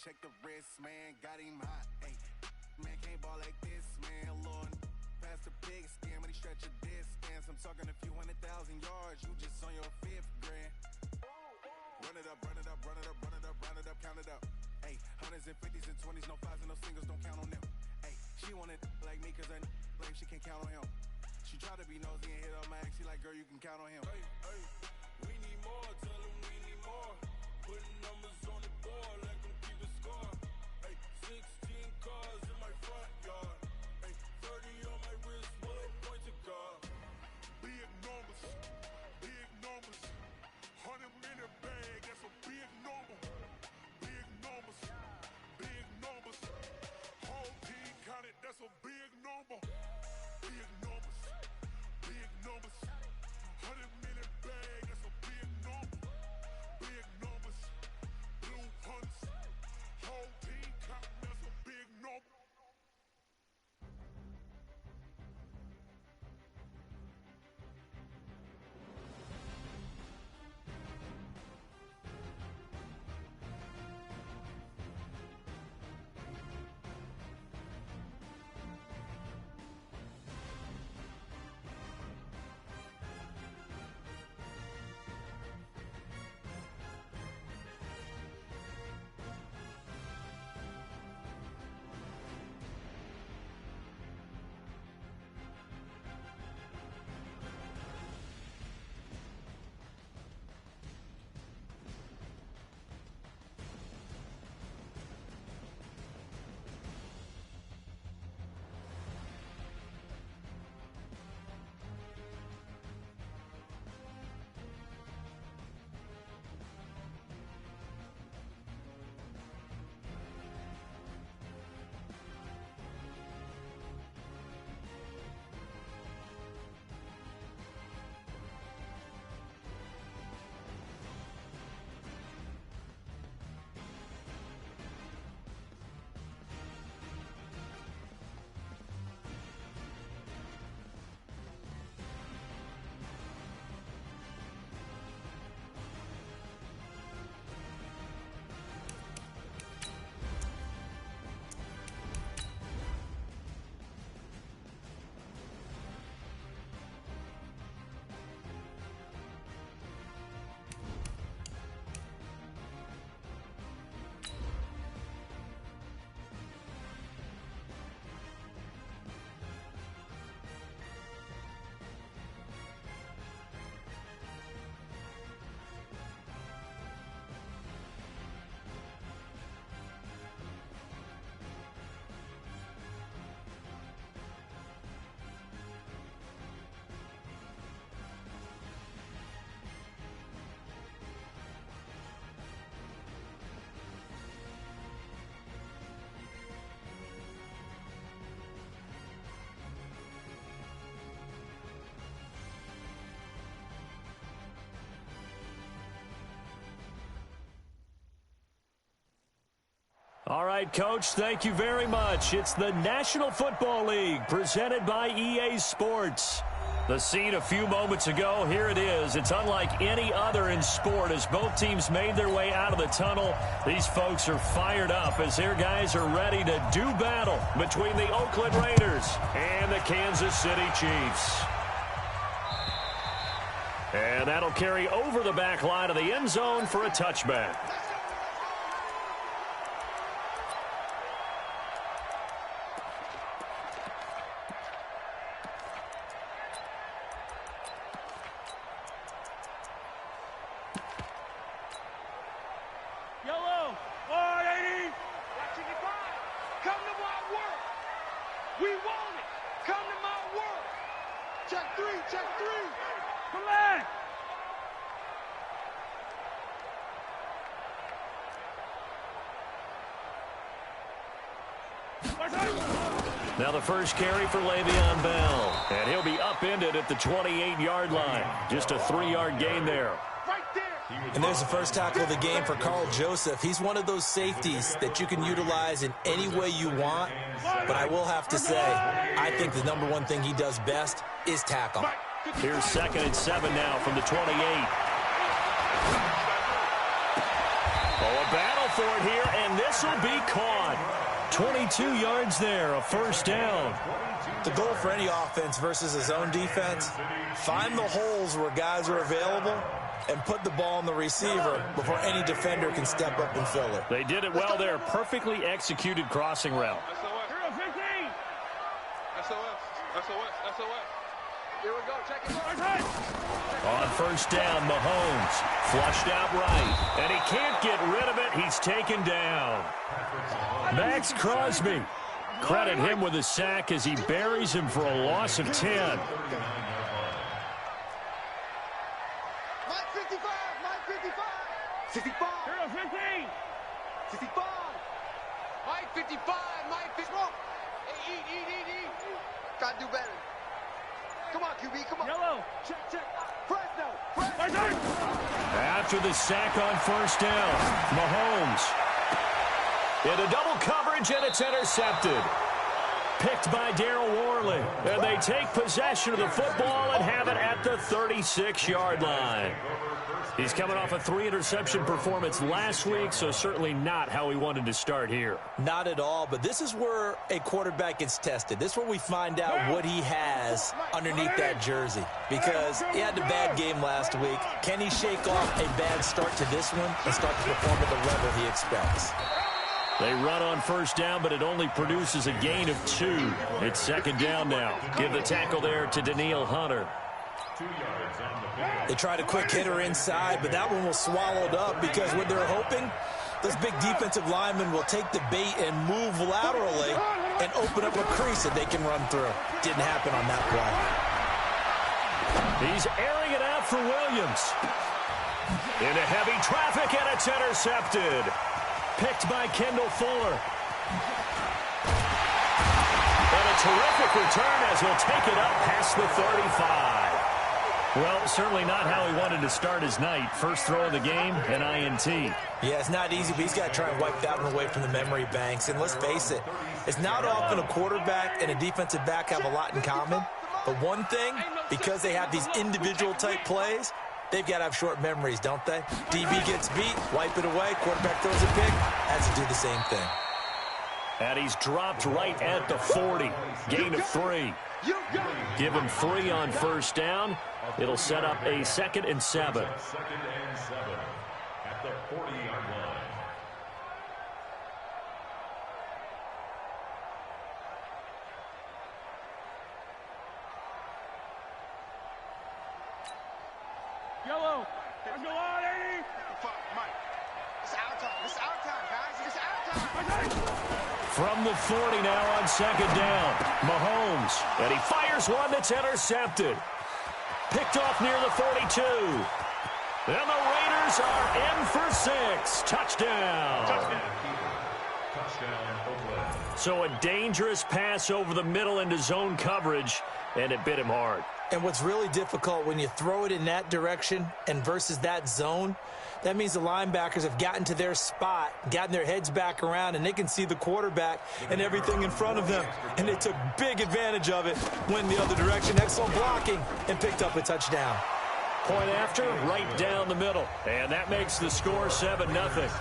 check the wrist, man, got him hot. Hey, man, can't ball like this, man. Lord, pass the pig skin when he stretch a distance. I'm talking a few 100,000 yards, you just on your 5th grand. Run it up, run it up, run it up, run it up, run it up, count it up. Hey, hundreds and 50s and 20s, no 5s and no singles, don't count on them. Hey, she wanted like me cause I like she can count on him. She tried to be nosy and hit up my ex, she like, girl, you can count on him. Hey, hey, we need more, tell him we need more. Putting numbers on the board, let them keep the score. Hey, 16 cars in my front yard. Hey, 30 on my wrist, bullet point to God. Big numbers, 100 minute bag, that's a big number. Big numbers, whole team counted, that's a big number. Big numbers, 100 minute bag, that's a big number. Big numbers, blue hunts, whole team counting, that's a big number. All right, Coach, thank you very much. It's the National Football League presented by EA Sports. The scene a few moments ago, here it is. It's unlike any other in sport as both teams made their way out of the tunnel. These folks are fired up as their guys are ready to do battle between the Oakland Raiders and the Kansas City Chiefs. And that'll carry over the back line of the end zone for a touchback. Now the first carry for Le'Veon Bell, and he'll be upended at the 28-yard line. Just a 3-yard gain there. And there's the first tackle of the game for Carl Joseph. He's one of those safeties that you can utilize in any way you want. But I will have to say, I think the number one thing he does best is tackle. Here's 2nd and 7 now from the 28. Oh, a battle for it here, and this will be caught. 22 yards there, a first down. The goal for any offense versus a zone defense, find the holes where guys are available and put the ball on the receiver before any defender can step up and fill it. They did it well there. Perfectly executed crossing route. SOS. Here we go. Check it. On first down, Mahomes flushed out right, and he can't get rid of it. He's taken down. Max Crosby. Credit him with a sack as he buries him for a loss of 10. Mike 55. Mike 55. 65. 15. 65. Mike 55. Mike 55. Hey, eat. Gotta do better. Come on, QB, come on. Yellow. Check. Fresno. After the sack on first down, Mahomes into double coverage, and it's intercepted. Picked by Darryl Worley. And they take possession of the football and have it at the 36-yard line. He's coming off a 3-interception performance last week, so certainly not how he wanted to start here. Not at all, but this is where a quarterback gets tested. This is where we find out what he has underneath that jersey. Because he had a bad game last week. Can he shake off a bad start to this one and start to perform at the level he expects? They run on first down, but it only produces a gain of 2. It's second down now. Give the tackle there to Danielle Hunter. They tried a quick hitter inside, but that one was swallowed up because what they're hoping, those big defensive linemen will take the bait and move laterally and open up a crease that they can run through. Didn't happen on that play. He's airing it out for Williams. Into heavy traffic, and it's intercepted. Picked by Kendall Fuller. And a terrific return as he'll take it up past the 35. Well, certainly not how he wanted to start his night. First throw of the game, an INT. Yeah, it's not easy, but he's got to try and wipe that one away from the memory banks. And let's face it, it's not often a quarterback and a defensive back have a lot in common. But one thing, because they have these individual type plays, they've got to have short memories, don't they? DB gets beat, wipe it away, quarterback throws a pick, has to do the same thing. And he's dropped right at the 40. Gain of 3. Give him 3 on first down. It'll set up a 2nd and 7. At the 40-yard line. Yellow. Let's go on, 80. Mike. It's our time. It's our time, guys. It's our time. From the 40 now on second down. Mahomes. And he fires one that's intercepted. Picked off near the 42. And the Raiders are in for 6. Touchdown. So a dangerous pass over the middle into zone coverage, and it bit him hard. And what's really difficult when you throw it in that direction and versus that zone, that means the linebackers have gotten to their spot, gotten their heads back around, and they can see the quarterback and everything in front of them. And they took big advantage of it, went the other direction, excellent blocking, and picked up a touchdown. Point after, right down the middle. And that makes the score 7-0.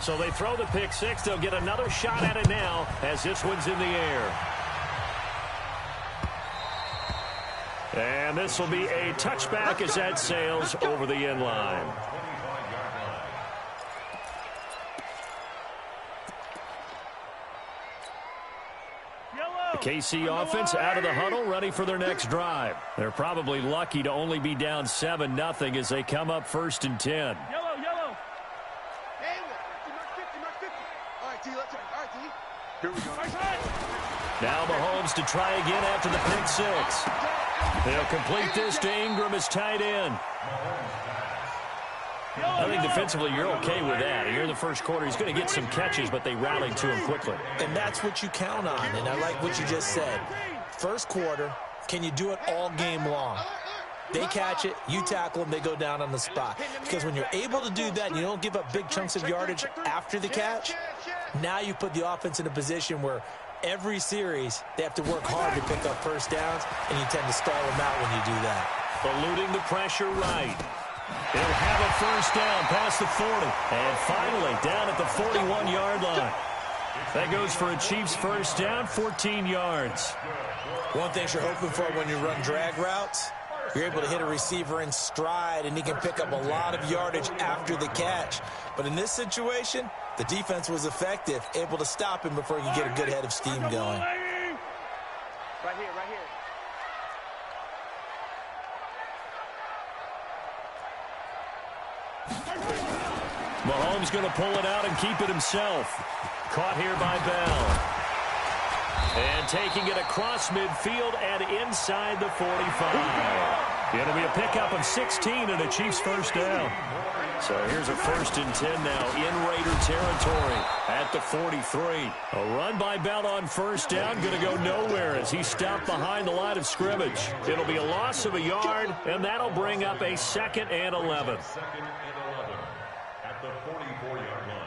So they throw the pick 6. They'll get another shot at it now as this one's in the air. And this will be a touchback as that sails over the end line. The KC offense out of the huddle, ready for their next drive. They're probably lucky to only be down 7-0 as they come up 1st and 10. Yellow. Hey, 50. All right, D, let's go. All right, D. Here we go. Now Mahomes to try again after the pick 6. They'll complete this to Ingram as tight end. I think defensively you're okay with that. Here in the first quarter, he's going to get some catches, but they rallied to him quickly. And that's what you count on, and I like what you just said. First quarter, can you do it all game long? They catch it, you tackle them, they go down on the spot. Because when you're able to do that and you don't give up big chunks of yardage after the catch, now you put the offense in a position where every series they have to work hard to pick up first downs, and you tend to stall them out when you do that. eluding the pressure right. He'll have a first down past the 40. And finally, down at the 41-yard line. That goes for a Chiefs first down, 14 yards. One thing you're hoping for when you run drag routes, you're able to hit a receiver in stride, and he can pick up a lot of yardage after the catch. But in this situation, the defense was effective, able to stop him before he could get a good head of steam going. Right here, right here. Mahomes going to pull it out and keep it himself. Caught here by Bell. And taking it across midfield and inside the 45. It'll be a pickup of 16 and a Chiefs first down. So here's a 1st and 10 now in Raider territory at the 43. A run by Bell on first down, going to go nowhere as he stopped behind the line of scrimmage. It'll be a loss of a yard, and that'll bring up a 2nd and 11. At the 44-yard line.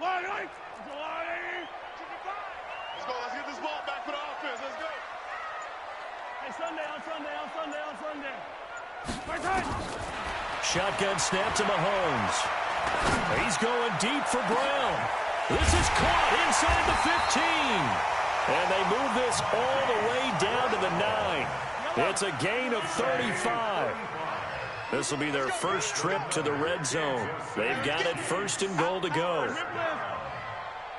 Let's go. Let's get this ball back for the offense. Let's go. Hey, Sunday. Shotgun snap to Mahomes. He's going deep for Brown. This is caught inside the 15. And they move this all the way down to the 9. It's a gain of 35. This will be their first trip to the red zone. They've got it 1st and goal to go.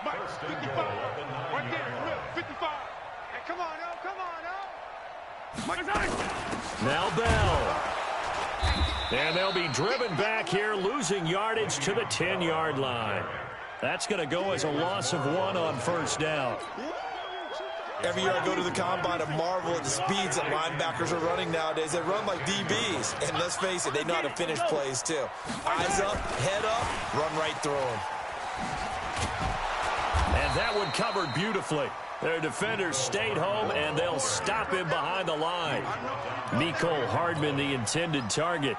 55. Right there. 55. Hey, come on, oh, come on, oh. Now Bell. And they'll be driven back here, losing yardage to the 10-yard line. That's going to go as a loss of 1 on first down. Every year I go to the combine, I marvel at the speeds that linebackers are running nowadays. They run like DBs. And let's face it, they know how to finish plays too. Eyes up, head up, run right through them. And that one covered beautifully. Their defenders stayed home, and they'll stop him behind the line. Mecole Hardman, the intended target.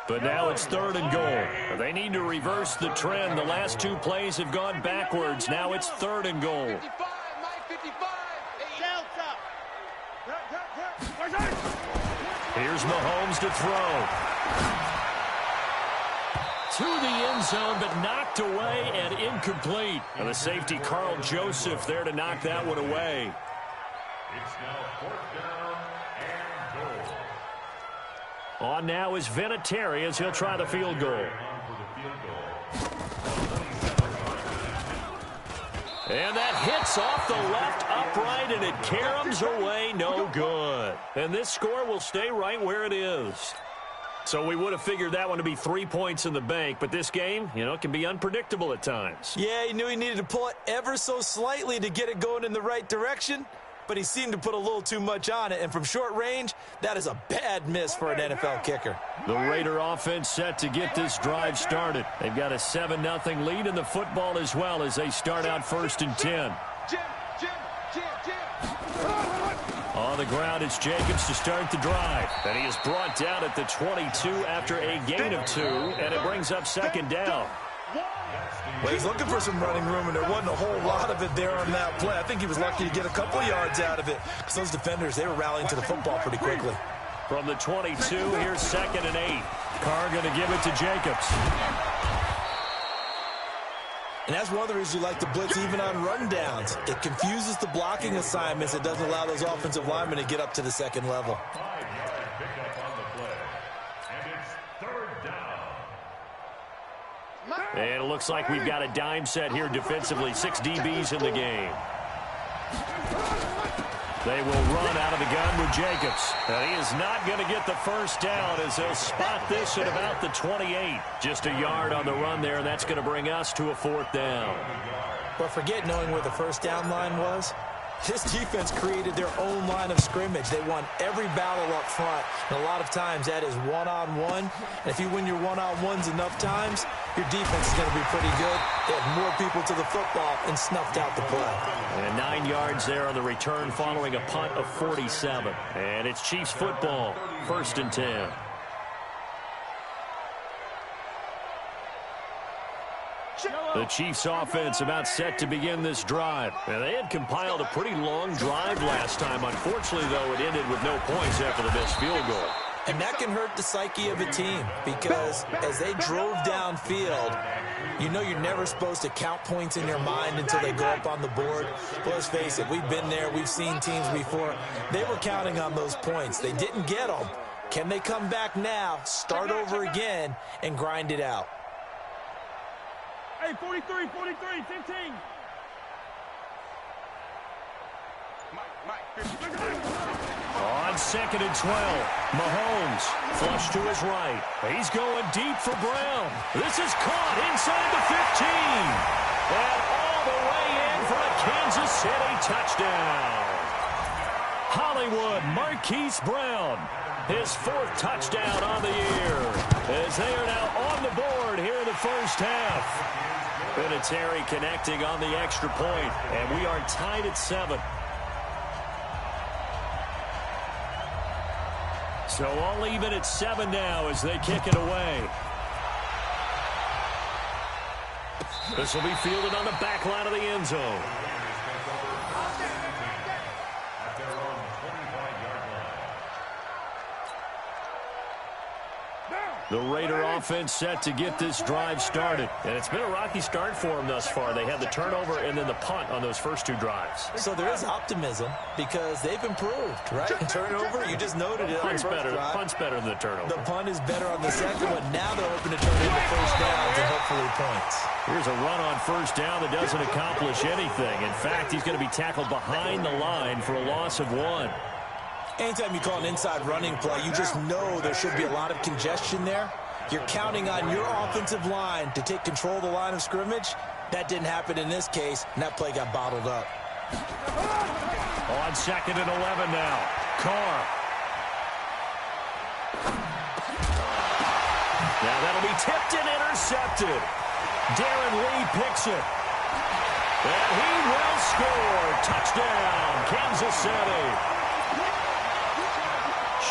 But now it's 3rd and goal. They need to reverse the trend. The last 2 plays have gone backwards. Now it's 3rd and goal. 55, my 55. Here's Mahomes to throw. To the end zone, but knocked away and incomplete. And the safety, Carl Joseph, there to knock that one away. It's now 4th down and goal. On now is Vinatieri as he'll try the field goal. And that hits off the left upright, and it caroms away, no good. And this score will stay right where it is. So we would have figured that one to be 3 points in the bank, but this game, can be unpredictable at times. Yeah, he knew he needed to pull it ever so slightly to get it going in the right direction, but he seemed to put a little too much on it, and from short range, that is a bad miss for an NFL kicker. The Raider offense set to get this drive started. They've got a 7-0 lead in the football as well as they start out 1st and 10. On the ground, it's Jacobs to start the drive. And he is brought down at the 22 after a gain of 2, and it brings up 2nd down. Well, he's looking for some running room, and there wasn't a whole lot of it there on that play. I think he was lucky to get a couple of yards out of it because those defenders, they were rallying to the football pretty quickly. From the 22, here's 2nd and 8. Carr going to give it to Jacobs. And that's one of the reasons you like to blitz even on rundowns. It confuses the blocking assignments. It doesn't allow those offensive linemen to get up to the 2nd level. And it looks like we've got a dime set here defensively. 6 DBs in the game. They will run out of the gun with Jacobs. And he is not going to get the first down as they'll spot this at about the 28. Just a yard on the run there, and that's going to bring us to a 4th down. But forget knowing where the first down line was. This defense created their own line of scrimmage. They won every battle up front, and a lot of times that is one-on-one. And if you win your one-on-ones enough times, your defense is going to be pretty good. They had more people to the football and snuffed out the play. And 9 yards there on the return following a punt of 47. And it's Chiefs football, 1st and 10. The Chiefs offense about set to begin this drive. And they had compiled a pretty long drive last time. Unfortunately, though, it ended with no points after the missed field goal. And that can hurt the psyche of a team because as they drove downfield, you know you're never supposed to count points in your mind until they go up on the board. But let's face it, we've been there. We've seen teams before. They were counting on those points. They didn't get them. Can they come back now, start over again, and grind it out? Hey, 43, 43, 15. On 2nd and 12, Mahomes flush to his right. He's going deep for Brown. This is caught inside the 15. And all the way in for a Kansas City touchdown. Hollywood Marquise Brown, his 4th touchdown on the year, as they are now on the board here in the first half. Vinatieri connecting on the extra point, and we are tied at 7. So all even at 7 now as they kick it away. This will be fielded on the back line of the end zone. The Raider offense set to get this drive started. And it's been a rocky start for them thus far. They had the turnover and then the punt on those first 2 drives. So there is optimism because they've improved, right? Turnover, you just noted it. Punt's better than the turnover. The punt is better on the second one. Now they're hoping to turn into first downs and hopefully points. Here's a run on first down that doesn't accomplish anything. In fact, he's going to be tackled behind the line for a loss of 1. Anytime you call an inside running play, you just know there should be a lot of congestion there. You're counting on your offensive line to take control of the line of scrimmage. That didn't happen in this case, and that play got bottled up. On 2nd and 11 now. Carr. Now that'll be tipped and intercepted. Darren Lee picks it. And he will score. Touchdown, Kansas City.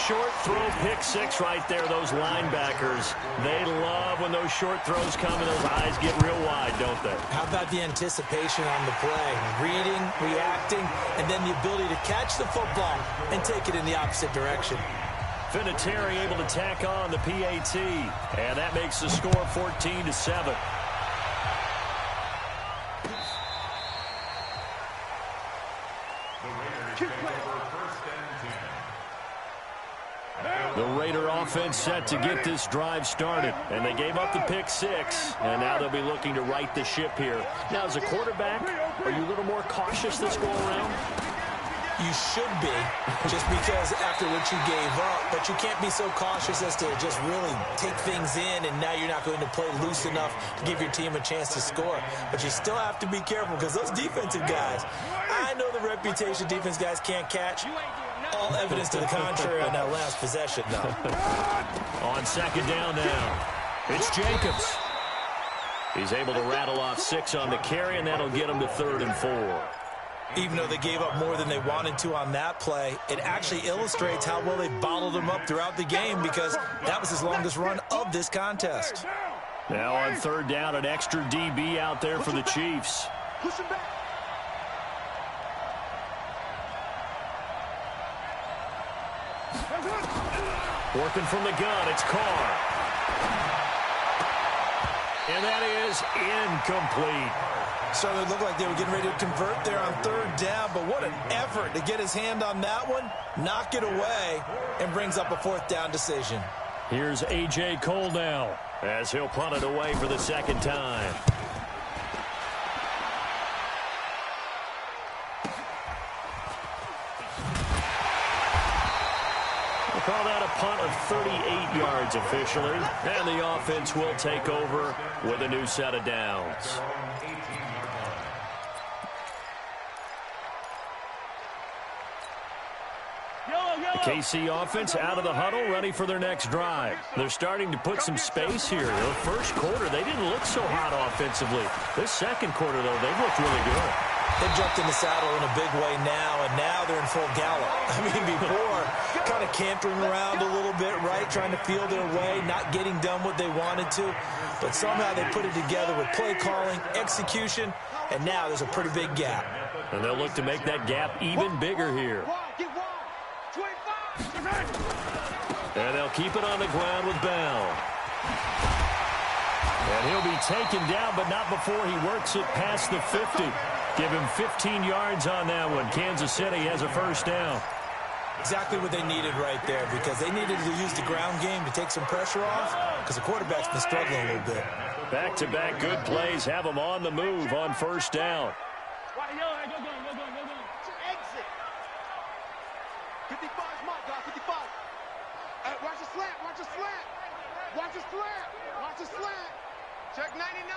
Short throw, pick 6 right there. Those linebackers, they love when those short throws come and those eyes get real wide, don't they? How about the anticipation on the play? Reading, reacting, and then the ability to catch the football and take it in the opposite direction. Vinatieri able to tack on the PAT, and that makes the score 14-7. The Raider offense set to get this drive started, and they gave up the pick 6, and now they'll be looking to right the ship here. Now, as a quarterback, are you a little more cautious this go around? You should be, just because after what you gave up, but you can't be so cautious as to just really take things in, and now you're not going to play loose enough to give your team a chance to score. But you still have to be careful because those defensive guys, I know the reputation defense guys can't catch. All evidence to the contrary on that last possession, though. On 2nd down now, it's Jacobs. He's able to rattle off 6 on the carry, and that'll get him to 3rd and 4. Even though they gave up more than they wanted to on that play, it actually illustrates how well they bottled them up throughout the game because that was his longest run of this contest. Now on 3rd down, an extra DB out there for the Chiefs. Push him back. Working from the gun, it's Carr. And that is incomplete. So it looked like they were getting ready to convert there on 3rd down, but what an effort to get his hand on that one, knock it away, and brings up a 4th down decision. Here's A.J. Cole now, as he'll punt it away for the 2nd time. We'll call that a punt of 38 yards officially, and the offense will take over with a new set of downs. KC offense out of the huddle, ready for their next drive. They're starting to put some space here. The first quarter, they didn't look so hot offensively. This second quarter, though, they've looked really good. They've jumped in the saddle in a big way now, and now they're in full gallop. I mean, before, kind of cantering around a little bit, right, trying to feel their way, not getting done what they wanted to. But somehow they put it together with play calling, execution, and now there's a pretty big gap. And they'll look to make that gap even bigger here. And they'll keep it on the ground with Bell. And he'll be taken down, but not before he works it past the 50. Give him 15 yards on that one. Kansas City has a first down. Exactly what they needed right there, because they needed to use the ground game to take some pressure off, because the quarterback's been struggling a little bit. Back-to-back good plays have them on the move on first down. Exit. 55's my guy, 55. Watch the slant, watch the slant. Watch the slant, watch the slant. Check 99.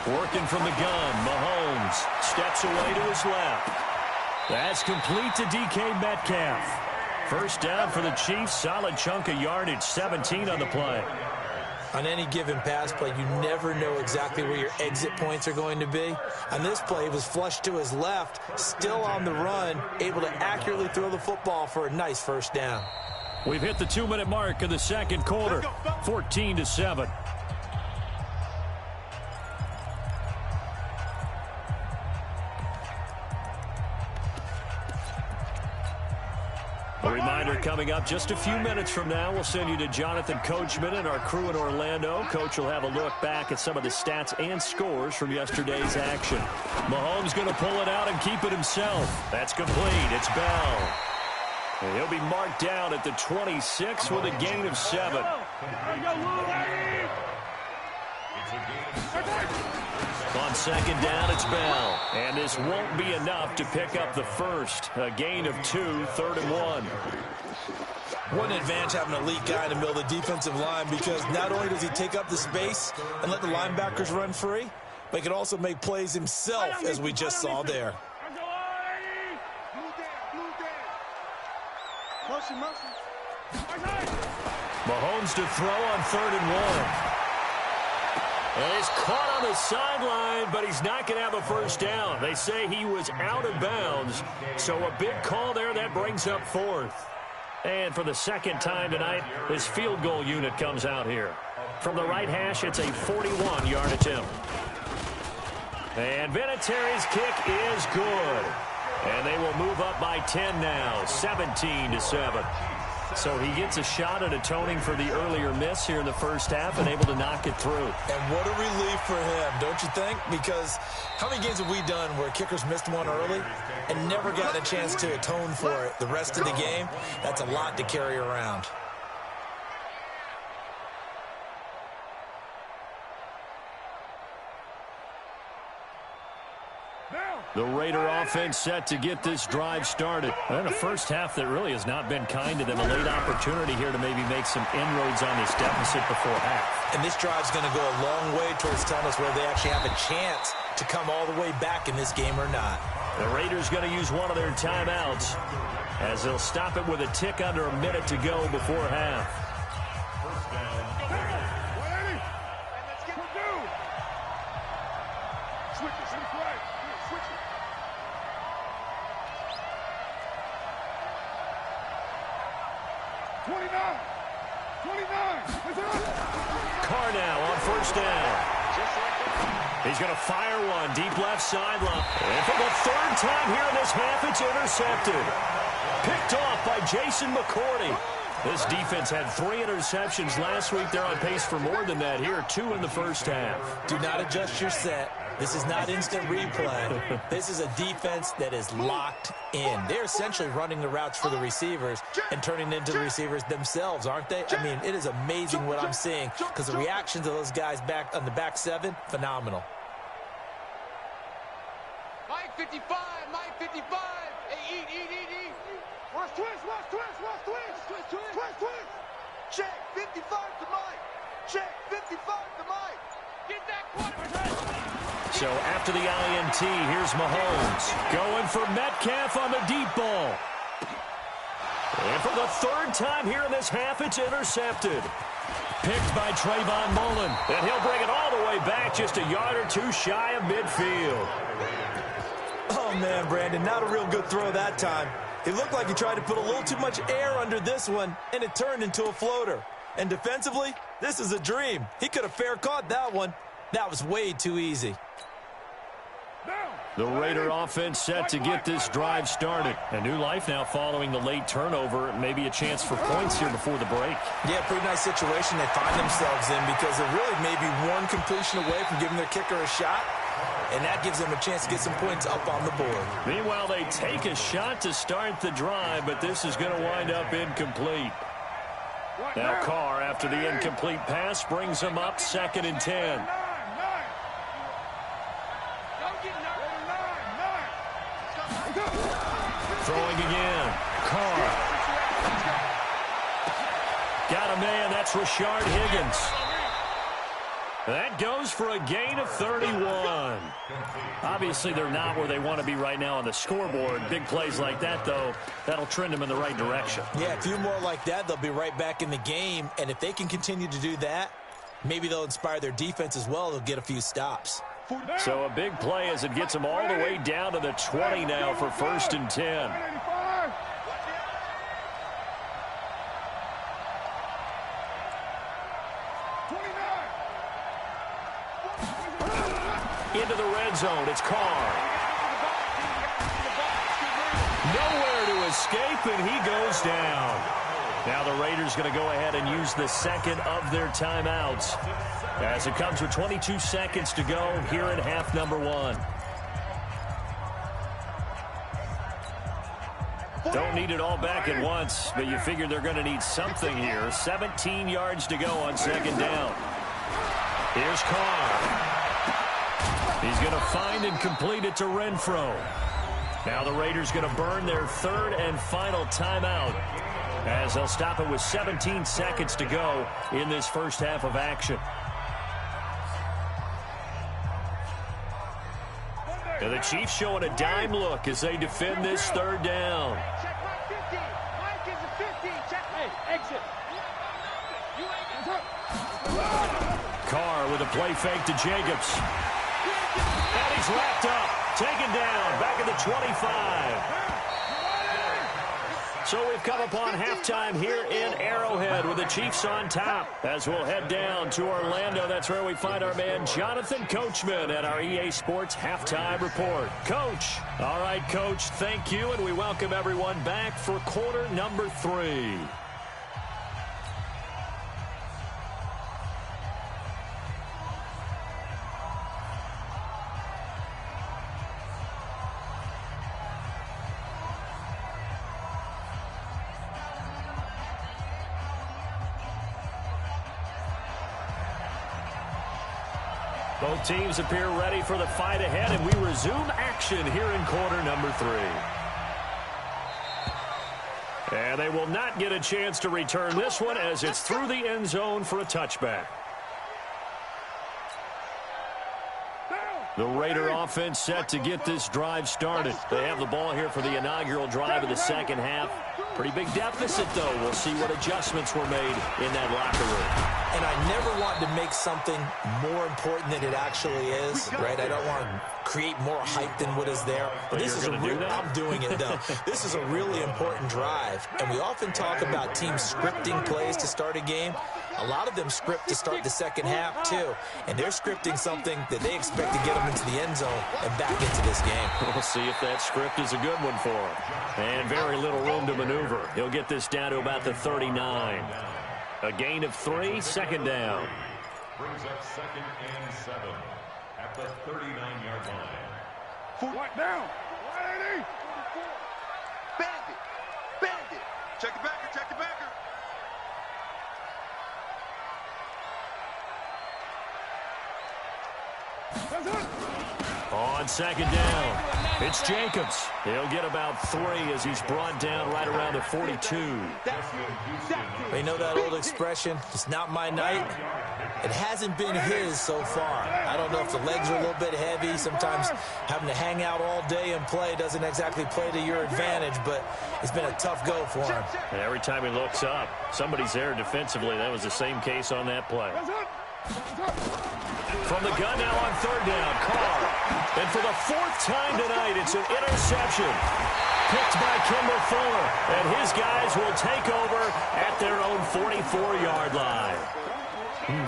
Working from the gun, Mahomes steps away to his left. That's complete to DK Metcalf. First down for the Chiefs, solid chunk of yardage, 17 on the play. On any given pass play, you never know exactly where your exit points are going to be. On this play, he was flushed to his left, still on the run, able to accurately throw the football for a nice first down. We've hit the 2-minute mark of the second quarter, 14-7. A reminder coming up just a few minutes from now, we'll send you to Jonathan Coachman and our crew in Orlando. Coach will have a look back at some of the stats and scores from yesterday's action. Mahomes going to pull it out and keep it himself. That's complete. It's Bell. And he'll be marked down at the 26 with a gain of 7. On second down, it's Bell. And this won't be enough to pick up the first. A gain of 2, 3rd and 1. What an advantage having an elite guy in the middle of the defensive line, because not only does he take up the space and let the linebackers run free, but he can also make plays himself, as we just saw there. Mahomes to throw on 3rd and 1. And he's caught on the sideline, but he's not going to have a first down. They say he was out of bounds, so a big call there that brings up 4th. And for the second time tonight, this field goal unit comes out here. From the right hash, it's a 41-yard attempt. And Vinatieri's kick is good. And they will move up by 10 now, 17-7. So he gets a shot at atoning for the earlier miss here in the first half and able to knock it through. And what a relief for him, don't you think? Because how many games have we done where kickers missed one early and never gotten a chance to atone for it the rest of the game? That's a lot to carry around. The Raider offense set to get this drive started. And a first half that really has not been kind to them. A late opportunity here to maybe make some inroads on this deficit before half. And this drive's going to go a long way towards telling us whether they actually have a chance to come all the way back in this game or not. The Raiders going to use one of their timeouts as they'll stop it with a tick under a minute to go before half. Carr now on first down. He's going to fire one deep left sideline. And for the 3rd time here in this half, it's intercepted. Picked off by Jason McCourty. This defense had 3 interceptions last week. They're on pace for more than that here, 2 in the first half. Do not adjust your set. This is not instant replay. This is a defense that is locked in. They're essentially running the routes for the receivers and turning into the receivers themselves, aren't they? I mean, it is amazing what I'm seeing, because the reactions of those guys back on the back 7, phenomenal. Mike 55, Mike 55. Hey, eat. Watch twist. Check 55 to Mike. Check 55 to Mike. Get that quarterback. So after the INT, here's Mahomes going for Metcalf on the deep ball. And for the third time here in this half, it's intercepted. Picked by Trayvon Mullen. And he'll bring it all the way back just a yard or two shy of midfield. Oh, man, Brandon, not a real good throw that time. It looked like he tried to put a little too much air under this one, and it turned into a floater. And defensively, this is a dream. He could have fair caught that one. That was way too easy. The Raider offense set to get this drive started. A new life now following the late turnover. Maybe a chance for points here before the break. Yeah, pretty nice situation they find themselves in because they're really maybe one completion away from giving their kicker a shot. And that gives them a chance to get some points up on the board. Meanwhile, they take a shot to start the drive, but this is going to wind up incomplete. Now Carr, after the incomplete pass, brings them up 2nd and 10. Throwing again. Carr. Got a man. That's Rashard Higgins. That goes for a gain of 31. Obviously, they're not where they want to be right now on the scoreboard. Big plays like that, though, that'll trend them in the right direction. Yeah, a few more like that, they'll be right back in the game. And if they can continue to do that, maybe they'll inspire their defense as well. They'll get a few stops. So a big play as it gets them all the way down to the 20 now for 1st and 10. Into the red zone. It's Carr. Nowhere to escape, and he goes down. Now the Raiders going to go ahead and use the second of their timeouts as it comes with 22 seconds to go here in half number 1. Don't need it all back at once, but you figure they're going to need something here. 17 yards to go on 2nd down. Here's Carr. He's going to find and complete it to Renfro. Now the Raiders going to burn their 3rd and final timeout as they'll stop it with 17 seconds to go in this first half of action. And the Chiefs showing a dime look as they defend this 3rd down. Check my 50. Mike is a 50. Check. Hey, exit. Carr with a play fake to Jacobs. And he's wrapped up. Taken down. Back at the 25. So we've come upon halftime here in Arrowhead with the Chiefs on top. As we'll head down to Orlando, that's where we find our man Jonathan Coachman at our EA Sports Halftime Report. Coach. All right, Coach, thank you, and we welcome everyone back for quarter number 3. Both teams appear ready for the fight ahead, and we resume action here in quarter number 3. And they will not get a chance to return this one as it's through the end zone for a touchback. The Raider offense set to get this drive started. They have the ball here for the inaugural drive of the second half. Pretty big deficit, though. We'll see what adjustments were made in that locker room. And I never want to make something more important than it actually is, right? I don't want to create more hype than what is there. But this is I'm doing it, though. This is a really important drive. And we often talk about teams scripting plays to start a game. A lot of them script to start the second half, too. And they're scripting something that they expect to get them into the end zone and back into this game. We'll see if that script is a good one for him. And very little room to maneuver. He'll get this down to about the 39. A gain of 3, 2nd down. Brings up 2nd and 7 at the 39-yard line. What now? 180. Bandit. Bandit. Check the backer. Check the backer. On 2nd down. It's Jacobs. He'll get about 3 as he's brought down right around the 42. They know that old expression, it's not my night. It hasn't been his so far. I don't know if the legs are a little bit heavy. Sometimes having to hang out all day and play doesn't exactly play to your advantage, but it's been a tough go for him. And every time he looks up, somebody's there defensively. That was the same case on that play. From the gun now on 3rd down, Carr. And for the 4th time tonight, it's an interception. Picked by Kimball Fuller. And his guys will take over at their own 44-yard line.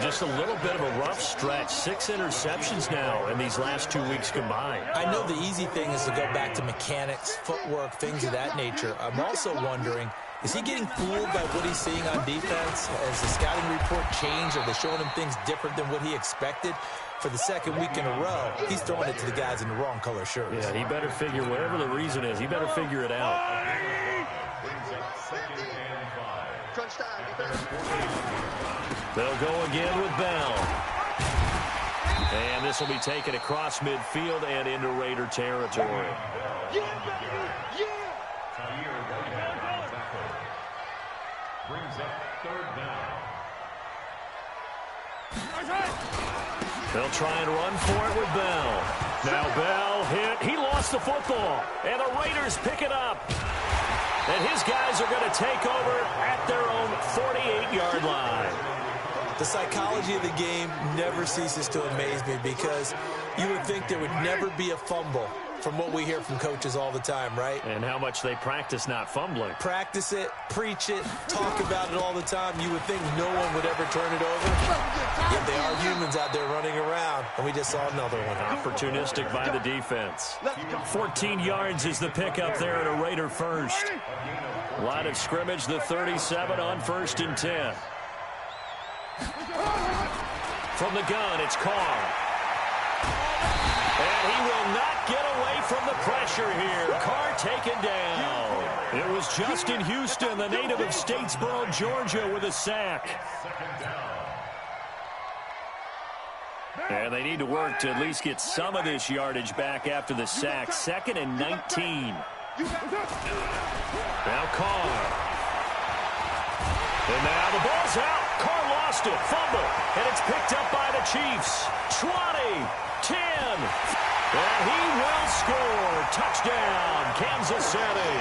Just a little bit of a rough stretch. 6 interceptions now in these last 2 weeks combined. I know the easy thing is to go back to mechanics, footwork, things of that nature. I'm also wondering, is he getting fooled by what he's seeing on defense? Has the scouting report changed? Are they showing him things different than what he expected? For the 2nd week in a row, he's throwing it to the guys in the wrong color shirts. Yeah, he better figure, whatever the reason is, he better figure it out. Crunch time, defense. They'll go again with Bell. And this will be taken across midfield and into Raider territory. Yeah, baby! Yeah! Brings up 3rd down. They'll try and run for it with Bell. Now Bell hit. He lost the football. And the Raiders pick it up. And his guys are going to take over at their own 48-yard line. The psychology of the game never ceases to amaze me because you would think there would never be a fumble from what we hear from coaches all the time, right? And how much they practice not fumbling. Practice it, preach it, talk about it all the time. You would think no one would ever turn it over. Yet they are humans out there running around, and we just saw another one. Opportunistic by the defense. 14 yards is the pickup there at a Raider first. Line of scrimmage, the 37 on 1st and 10. From the gun, it's Carr. And he will not get away from the pressure here. Carr taken down. It was Justin Houston, the native of Statesboro, Georgia, with a sack. And they need to work to at least get some of this yardage back after the sack. 2nd and 19. Now Carr. And now the ball's out. Carr lost it. Fumble. And it's picked up by the Chiefs. 20, 10. And he will score. Touchdown, Kansas City.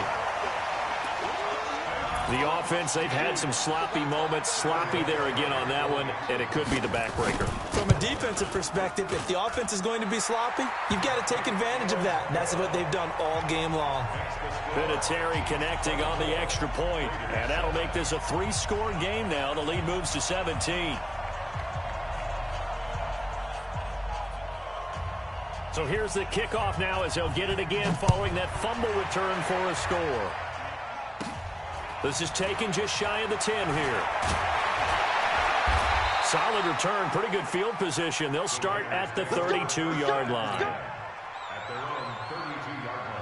The offense, they've had some sloppy moments. Sloppy there again on that one, and it could be the backbreaker. From a defensive perspective, if the offense is going to be sloppy, you've got to take advantage of that. And that's what they've done all game long. Vinatieri connecting on the extra point, and that'll make this a 3-score game now. The lead moves to 17. So here's the kickoff now as they'll get it again following that fumble return for a score. This is taken just shy of the 10 here. Solid return, pretty good field position. They'll start at the 32-yard line. At their own 32-yard line.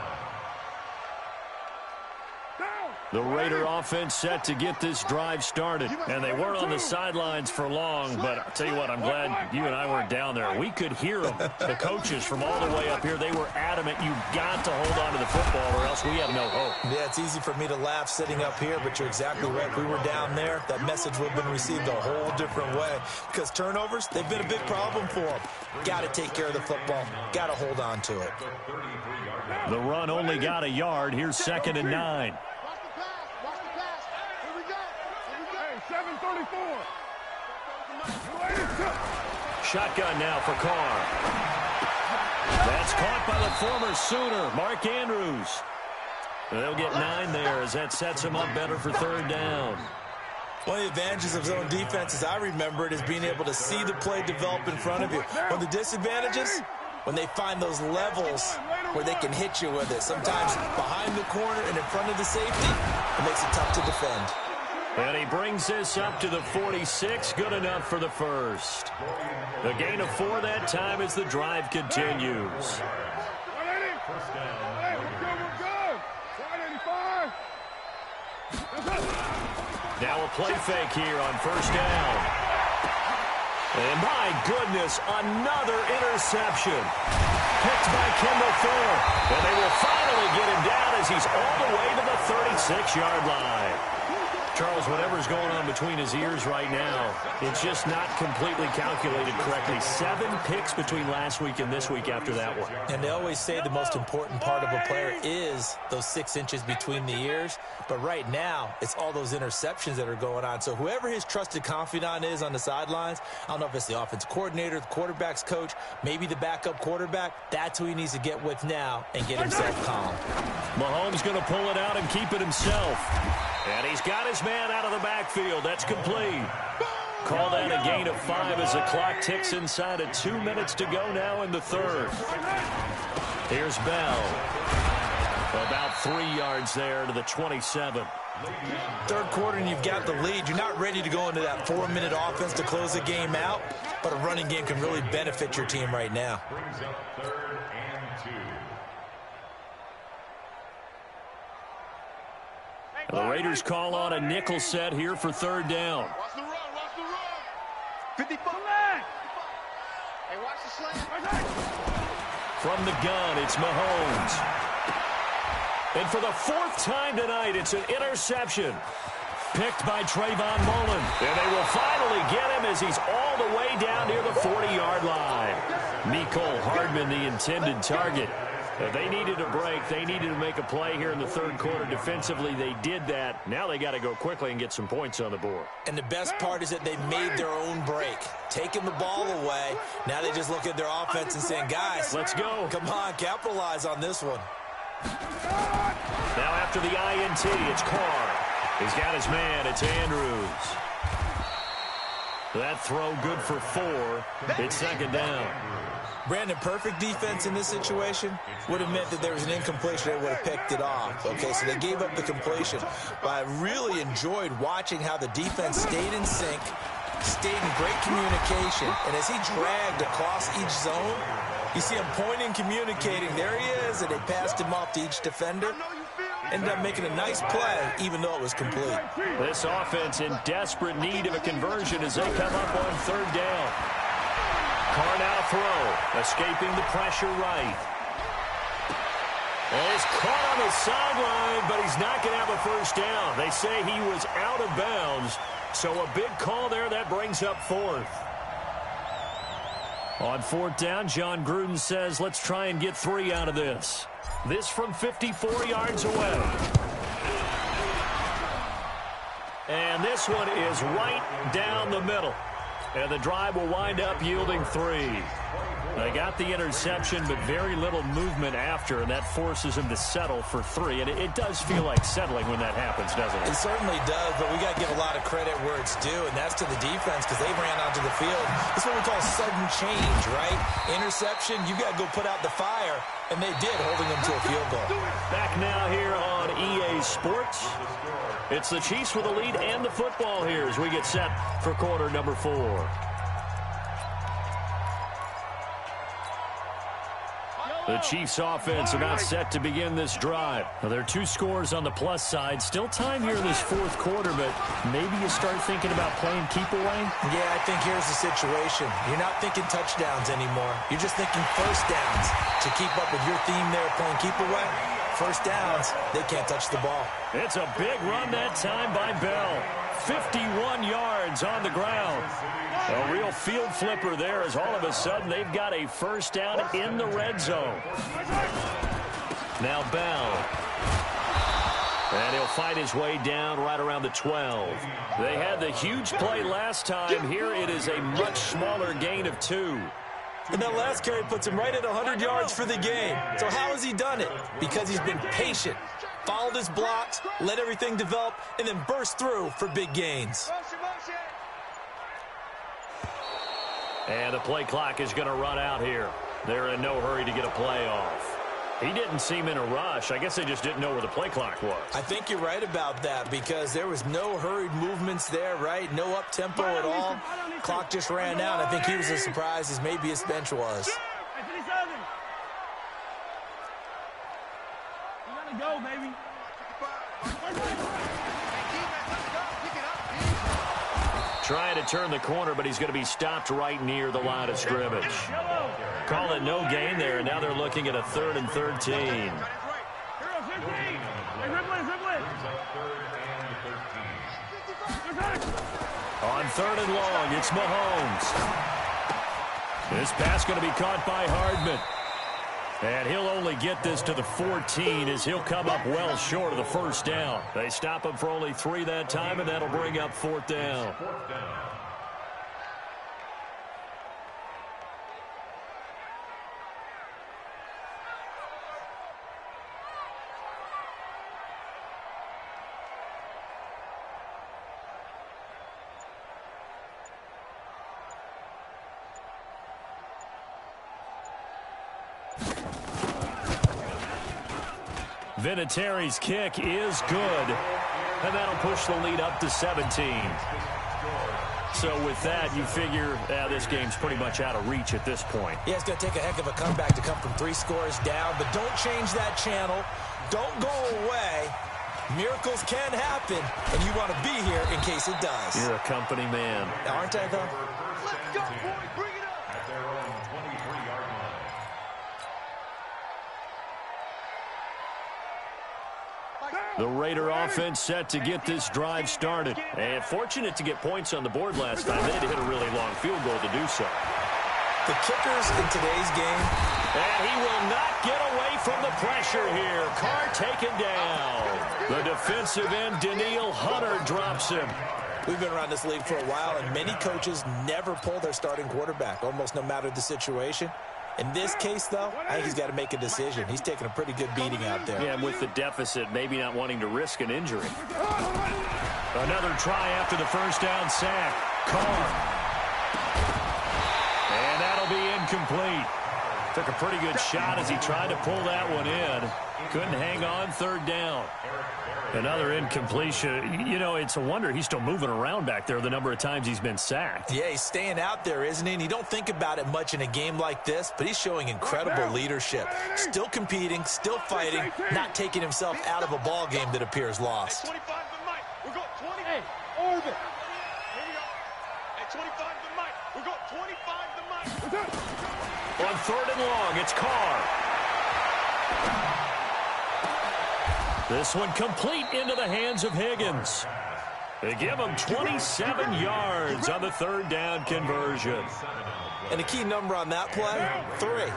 The Raider offense set to get this drive started. And they weren't on the sidelines for long, but I'll tell you what, I'm glad you and I weren't down there. We could hear them. The coaches from all the way up here, they were adamant. You've got to hold on to the football or else we have no hope. Yeah, it's easy for me to laugh sitting up here, but you're exactly right. If we were down there, that message would have been received a whole different way. Because turnovers, they've been a big problem for them. Got to take care of the football. Got to hold on to it. The run only got a yard. Here's 2nd and 9. Watch the pass. Here we go. Hey, 734. Shotgun now for Carr. That's caught by the former Sooner, Mark Andrews. They'll get 9 there as that sets him up better for 3rd down. One of the advantages of zone defense, as I remember it, is being able to see the play develop in front of you. One of the disadvantages, when they find those levels where they can hit you with it. Sometimes behind the corner and in front of the safety, it makes it tough to defend. And he brings this up to the 46. Good enough for the first. The gain of 4 that time as the drive continues. Now a play fake here on 1st down. And my goodness, another interception. picked by Kendall Fuller. And they will finally get him down as he's all the way to the 36-yard line. Charles, whatever's going on between his ears right now, it's just not completely calculated correctly. 7 picks between last week and this week after that one. And they always say the most important part of a player is those 6 inches between the ears. But right now, it's all those interceptions that are going on. So whoever his trusted confidant is on the sidelines, I don't know if it's the offensive coordinator, the quarterback's coach, maybe the backup quarterback, that's who he needs to get with now and get himself calm. Mahomes going to pull it out and keep it himself. And he's got his man out of the backfield. That's complete. Call that a gain of 5 as the clock ticks inside of 2 minutes to go now in the third. Here's Bell. About 3 yards there to the 27. Third quarter and you've got the lead. You're not ready to go into that 4-minute offense to close the game out, but a running game can really benefit your team right now. Brings up 3rd and 2. The Raiders call on a nickel set here for 3rd down. Watch the run, watch the run. 55. Hey, watch the slant. From the gun, it's Mahomes. And for the 4th time tonight, it's an interception. Picked by Trayvon Mullen. And they will finally get him as he's all the way down near the 40-yard line. Mecole Hardman, the intended target. If they needed a break, they needed to make a play here in the 3rd quarter. Defensively, they did that. Now they got to go quickly and get some points on the board. And the best part is that they made their own break. Taking the ball away. Now they just look at their offense and saying, guys, let's go. Come on, capitalize on this one. Now after the INT, it's Carr. He's got his man. It's Andrews. That throw good for 4. It's 2nd down. Brandon, perfect defense in this situation would have meant that there was an incompletion. They would have picked it off. Okay, so they gave up the completion. But I really enjoyed watching how the defense stayed in sync, stayed in great communication. And as he dragged across each zone, you see him pointing, communicating. There he is, and they passed him off to each defender. Ended up making a nice play, even though it was complete. This offense in desperate need of a conversion as they come up on 3rd down. Carr now throw, escaping the pressure right. And he's caught on the sideline, but he's not going to have a 1st down. They say he was out of bounds, so a big call there that brings up 4th. On 4th down, John Gruden says, let's try and get 3 out of this. This from 54 yards away. And this one is right down the middle. And the drive will wind up yielding 3. They got the interception, but very little movement after, and that forces him to settle for 3. And it does feel like settling when that happens, doesn't it? It certainly does, but we got to give a lot of credit where it's due, and that's to the defense because they ran onto the field. This is what we call sudden change, right? Interception, you got to go put out the fire, and they did, holding them to a field goal. Back now here on EA Sports. It's the Chiefs with the lead and the football here as we get set for quarter number 4. The Chiefs offense about set to begin this drive. Now, there are 2 scores on the plus side. Still time here in this 4th quarter, but maybe you start thinking about playing keep away? Yeah, I think here's the situation. You're not thinking touchdowns anymore. You're just thinking 1st downs to keep up with your theme there playing keep away. 1st downs, they can't touch the ball. It's a big run that time by Bell. 51 yards on the ground. A real field flipper there as all of a sudden they've got a 1st down in the red zone. Now Bell. And he'll fight his way down right around the 12. They had the huge play last time. Here it is a much smaller gain of 2. And that last carry puts him right at 100 yards for the game. So how has he done it? Because he's been patient, followed his blocks, let everything develop, and then burst through for big gains. And the play clock is going to run out here. They're in no hurry to get a play off. He didn't seem in a rush. I guess they just didn't know where the play clock was. I think you're right about that because there was no hurried movements there, right? No up-tempo at all. Clock just ran out. I think he was as surprised as maybe his bench was. You gotta go, baby. Trying to turn the corner, but he's going to be stopped right near the line of scrimmage. Call it no gain there, and now they're looking at a 3rd and 13. On 3rd and long, it's Mahomes. This pass going to be caught by Hardman. And he'll only get this to the 14 as he'll come up well short of the first down. They stop him for only 3 that time, and that'll bring up 4th down. Vinatieri's kick is good, and that'll push the lead up to 17. So with that, you figure this game's pretty much out of reach at this point. Yeah, it's going to take a heck of a comeback to come from 3 scores down, but don't change that channel. Don't go away. Miracles can happen, and you want to be here in case it does. You're a company man. Aren't I, though? Let's go, boys. Bring it up. At their own 23-yard line. The Raider offense set to get this drive started. And fortunate to get points on the board last time. They had to hit a really long field goal to do so. The kickers in today's game. And he will not get away from the pressure here. Carr taken down. The defensive end, Daniil Hunter, drops him. We've been around this league for a while, and many coaches never pull their starting quarterback, almost no matter the situation. In this case, though, I think he's got to make a decision. He's taking a pretty good beating out there. Yeah, and with the deficit, maybe not wanting to risk an injury. Another try after the first down sack. Carr. And that'll be incomplete. Took a pretty good shot as he tried to pull that one in. Couldn't hang on, 3rd down. Another incompletion. You know, it's a wonder he's still moving around back there the number of times he's been sacked. Yeah, he's staying out there, isn't he? And you don't think about it much in a game like this, but he's showing incredible leadership. Still competing, still fighting, not taking himself out of a ball game that appears lost. 25 to Mike. We're going 20. Hey, orbit. Here we go. Hey, 25 to Mike. We're going 25 to Mike. On 3rd and long, it's Carr. This one complete into the hands of Higgins. They give him 27 yards on the 3rd down conversion. And a key number on that play, 3.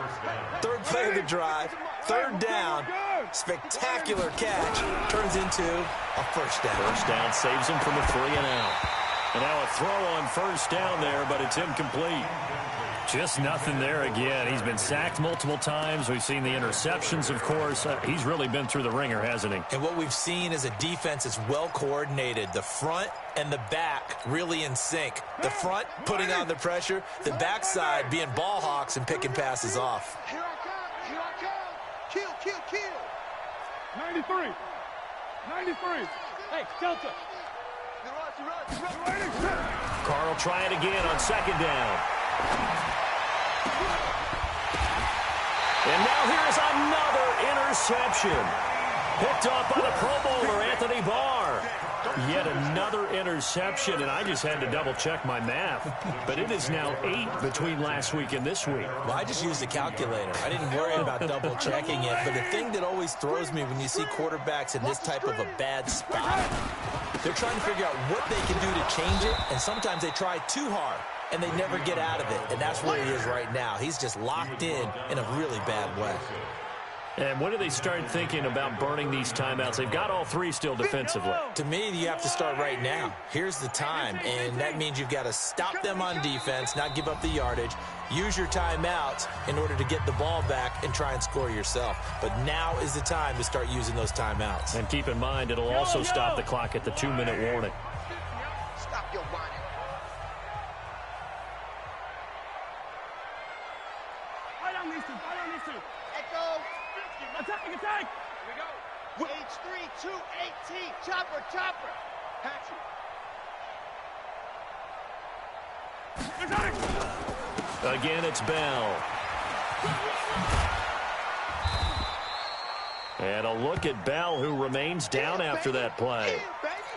3rd play of the drive, 3rd down, spectacular catch, turns into a first down. First down saves him from a 3 and out. And now a throw on 1st down there, but it's incomplete. Just nothing there again. He's been sacked multiple times. We've seen the interceptions, of course. He's really been through the ringer, hasn't he? And what we've seen is a defense that's well coordinated. The front and the back really in sync. The front putting on the pressure, the backside being ball hawks and picking passes off. Here I come. Here I come. Kill, kill, kill. 93. 93. Hey, Delta. Carr will try it again on 2nd down. And now here's another interception. Picked off by the Pro Bowler, Anthony Barr. Yet another interception, and I just had to double-check my math. But it is now 8 between last week and this week. Well, I just used a calculator. I didn't worry about double-checking it. But the thing that always throws me when you see quarterbacks in this type of a bad spot, they're trying to figure out what they can do to change it, and sometimes they try too hard, and they never get out of it. And that's where he is right now. He's just locked in a really bad way. And when do they start thinking about burning these timeouts? They've got all 3 still defensively. To me, you have to start right now. Here's the time, and that means you've got to stop them on defense, not give up the yardage, use your timeouts in order to get the ball back and try and score yourself. But now is the time to start using those timeouts. And keep in mind, it'll also stop the clock at the 2-minute warning. Stop your whining. Fight on these two. Fight on these two. Echo. Attack, attack. Here we go. H3, 218. Chopper, chopper. Patrick. Again, it's Bell. And a look at Bell, who remains down after that play.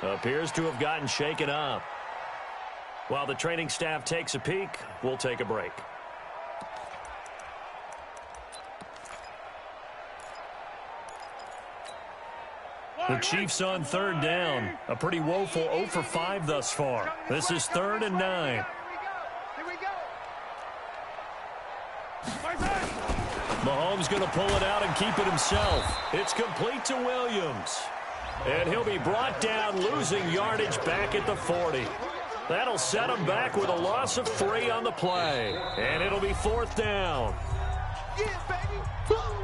Appears to have gotten shaken up. While the training staff takes a peek, we'll take a break. The Chiefs on third down. A pretty woeful 0 for 5 thus far. This is 3rd and 9. Here we go. Mahomes going to pull it out and keep it himself. It's complete to Williams. And he'll be brought down, losing yardage back at the 40. That'll set him back with a loss of 3 on the play. And it'll be 4th down. Yeah, baby. Boom.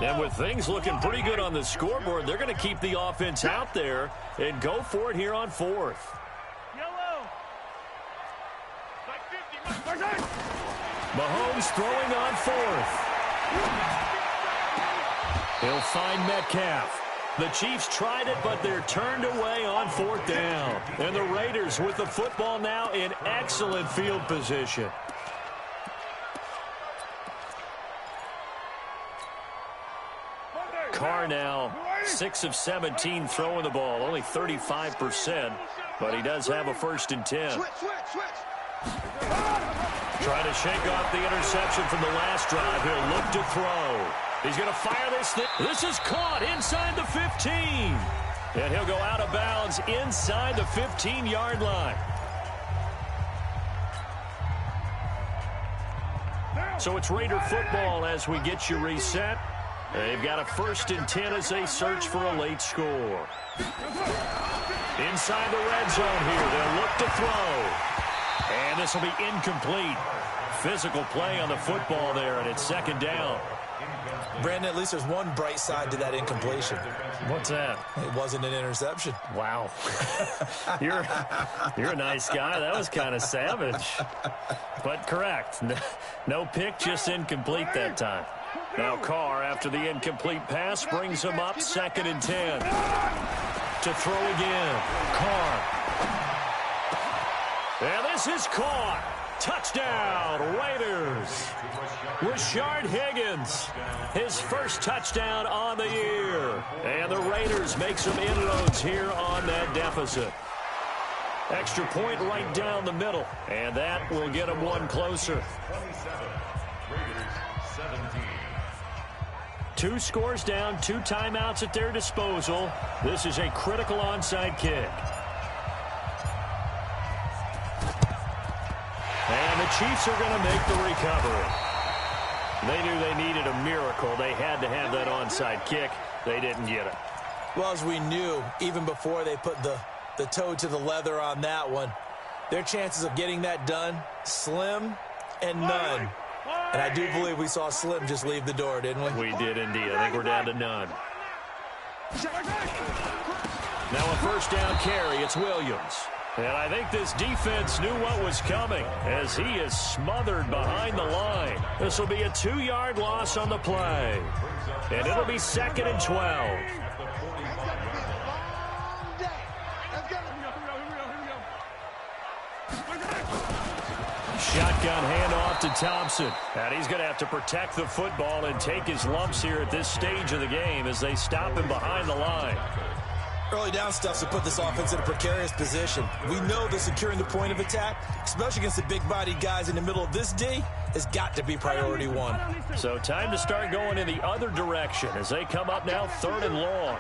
And with things looking pretty good on the scoreboard, they're going to keep the offense out there and go for it here on 4th. Yellow. Like 50. Mahomes throwing on 4th. He'll find Metcalf. The Chiefs tried it, but they're turned away on 4th down. And the Raiders with the football now in excellent field position. Carr now 6 of 17 throwing the ball, only 35%, but he does have a 1st and 10. Switch. Trying to shake off the interception from the last drive. He'll look to throw. He's going to fire this thing. This is caught inside the 15. And he'll go out of bounds inside the 15-yard line. So it's Raider football as we get you reset. They've got a 1st and 10 as they search for a late score. Inside the red zone here. They'll look to throw. And this will be incomplete. Physical play on the football there, and it's 2nd down. Brandon, at least there's one bright side to that incompletion. What's that? It wasn't an interception. Wow. You're a nice guy. That was kind of savage. But correct. No pick, just incomplete that time. Now Carr, after the incomplete pass, brings him up 2nd and 10. To throw again. Carr. And this is caught. Touchdown, Raiders. Rashard Higgins, his 1st touchdown on the year. And the Raiders make some inroads here on that deficit. Extra point right down the middle. And that will get them one closer. 2 scores down, 2 timeouts at their disposal. This is a critical onside kick. And the Chiefs are going to make the recovery. They knew they needed a miracle. They had to have that onside kick. They didn't get it. Well, as we knew, even before they put the toe to the leather on that one, their chances of getting that done, slim and none. And I do believe we saw Slim just leave the door, didn't we? We did indeed. I think we're down to none. Now a 1st down carry. It's Williams. And I think this defense knew what was coming as he is smothered behind the line. This will be a 2-yard loss on the play. And it'll be 2nd and 12. Shotgun handoff to Thompson. And he's going to have to protect the football and take his lumps here at this stage of the game as they stop him behind the line. Early down stuffs to put this offense in a precarious position. We know that securing the point of attack, especially against the big-bodied guys in the middle of this D, has got to be priority 1. So time to start going in the other direction as they come up now 3rd and long.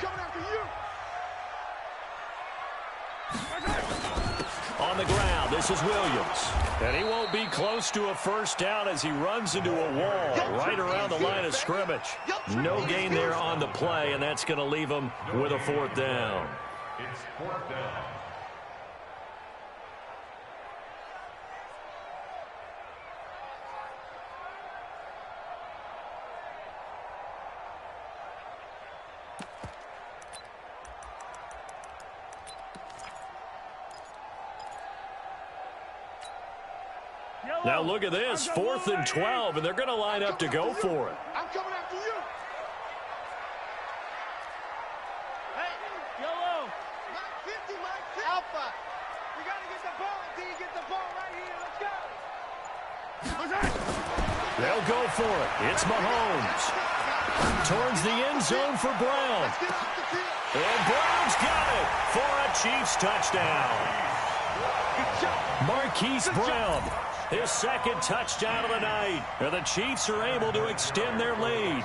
On the ground, this is Williams. And he won't be close to a 1st down as he runs into a wall right around the line of scrimmage. No gain there on the play, and that's going to leave him with a 4th down. It's 4th down. Now look at this, 4th and 12, and they're going to line up to go for it. I'm coming after you. Hey, YOLO. Mike 50, Mike 50. Alpha. We got to get the ball. D, get the ball right here. Let's go. They'll go for it. It's Mahomes. Towards the end zone for Brown. And Brown's got it for a Chiefs touchdown. Marquise Brown, his 2nd touchdown of the night. And the Chiefs are able to extend their lead.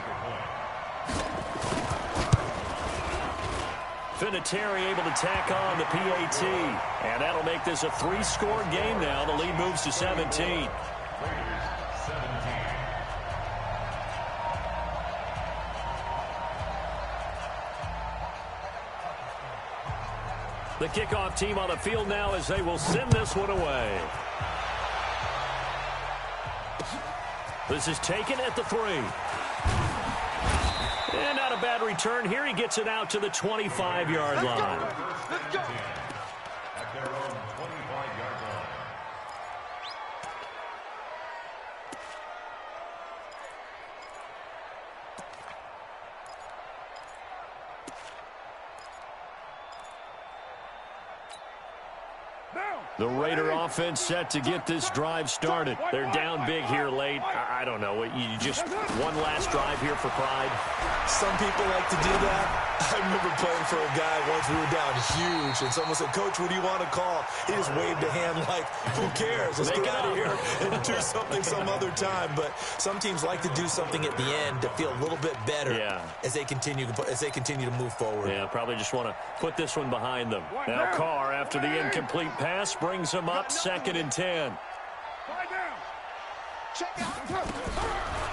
Vinatieri able to tack on the PAT. And that'll make this a 3-score game now. The lead moves to 17. The kickoff team on the field now as they will send this one away. This is taken at the 3. And not a bad return here. He gets it out to the 25-yard line. Let's go. At their own 25-yard line. The Raider offense set to get this drive started. They're down big here late. I don't know. You just one last drive here for pride. Some people like to do that. I remember playing for a guy once. We were down huge, and someone said, "Coach, what do you want to call?" He just waved a hand like, "Who cares? Let's get out of here and do something some other time." But some teams like to do something at the end to feel a little bit better as they continue to move forward. Yeah, probably just want to put this one behind them. Now Carr, after the incomplete pass, brings him up 2nd and 10.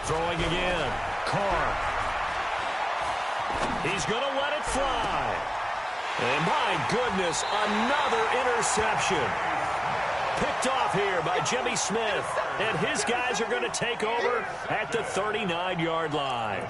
Throwing again. Carr. He's going to let it fly. And my goodness, another interception. Picked off here by Jimmy Smith. And his guys are going to take over at the 39-yard line.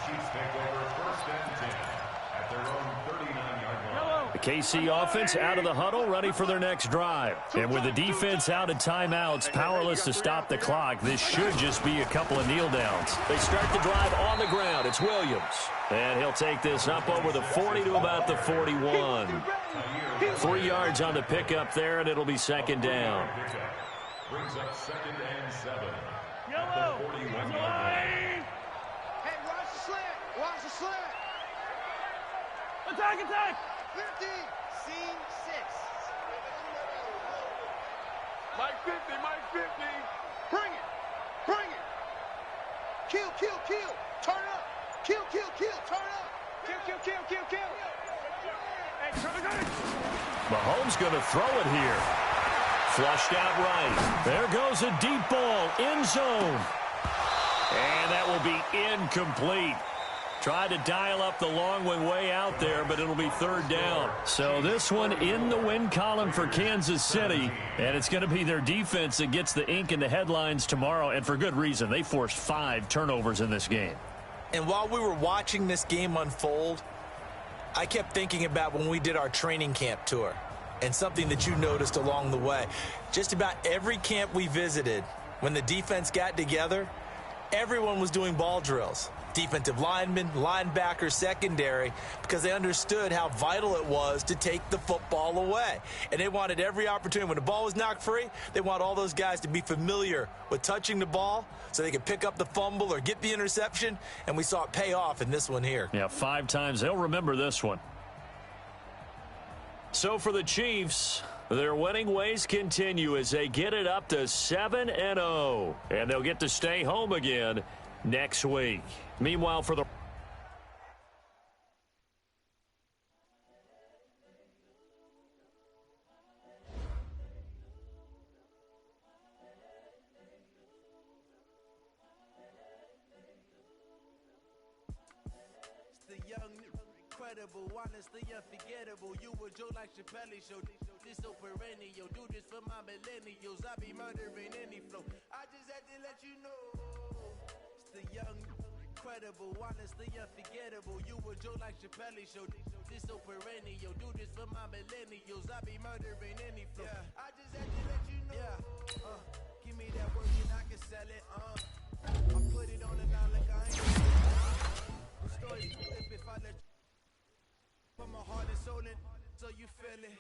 The KC offense out of the huddle, ready for their next drive. And with the defense out of timeouts, powerless to stop the clock, this should just be a couple of kneel downs. They start the drive on the ground. It's Williams. And he'll take this up over the 40 to about the 41. 3 yards on the pickup there, and it'll be 2nd down. Brings up 2nd and 7. Yellow. 41-yard line. Hey, watch the slant. Watch the slant. Attack, attack. 50. Scene 6. Mike 50, Mike 50. Bring it. Bring it. Kill, kill, kill. Turn it up. Kill, kill, kill. Turn it up. Kill, kill, kill, kill, kill. Hey, got it. Mahomes going to throw it here. Flushed out right. There goes a deep ball. End zone. And that will be incomplete. Tried to dial up the long one way out there, but it'll be 3rd down. So this one in the win column for Kansas City, and it's going to be their defense that gets the ink in the headlines tomorrow, and for good reason. They forced 5 turnovers in this game. And while we were watching this game unfold, I kept thinking about when we did our training camp tour and something that you noticed along the way. Just about every camp we visited, when the defense got together, everyone was doing ball drills. Defensive linemen, linebackers, secondary, because they understood how vital it was to take the football away. And they wanted every opportunity. When the ball was knocked free, they want all those guys to be familiar with touching the ball so they could pick up the fumble or get the interception, and we saw it pay off in this one here. Yeah, 5 times. They'll remember this one. So for the Chiefs, their winning ways continue as they get it up to 7-0, and they'll get to stay home again next week. Meanwhile, for the incredible, honestly unforgettable. You a Joe like Chappelle show. This so perennial. Do this for my millennials. I be murdering any flow. I just had to let you know. It's the young, incredible, honestly unforgettable. You a Joe like Chappelle show. This so perennial. Do this for my millennials. I be murdering any flow. I just had to let you know. Give me that word and I sell it, I put it on the line like I ain't the story if I let put my heart and soul in, so you feel it.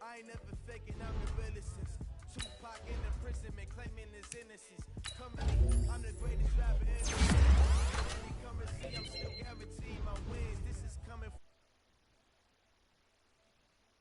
I ain't never faking, I'm the realest since Tupac in the prison, man, claiming his innocence. Come to me, I'm the greatest rapper in the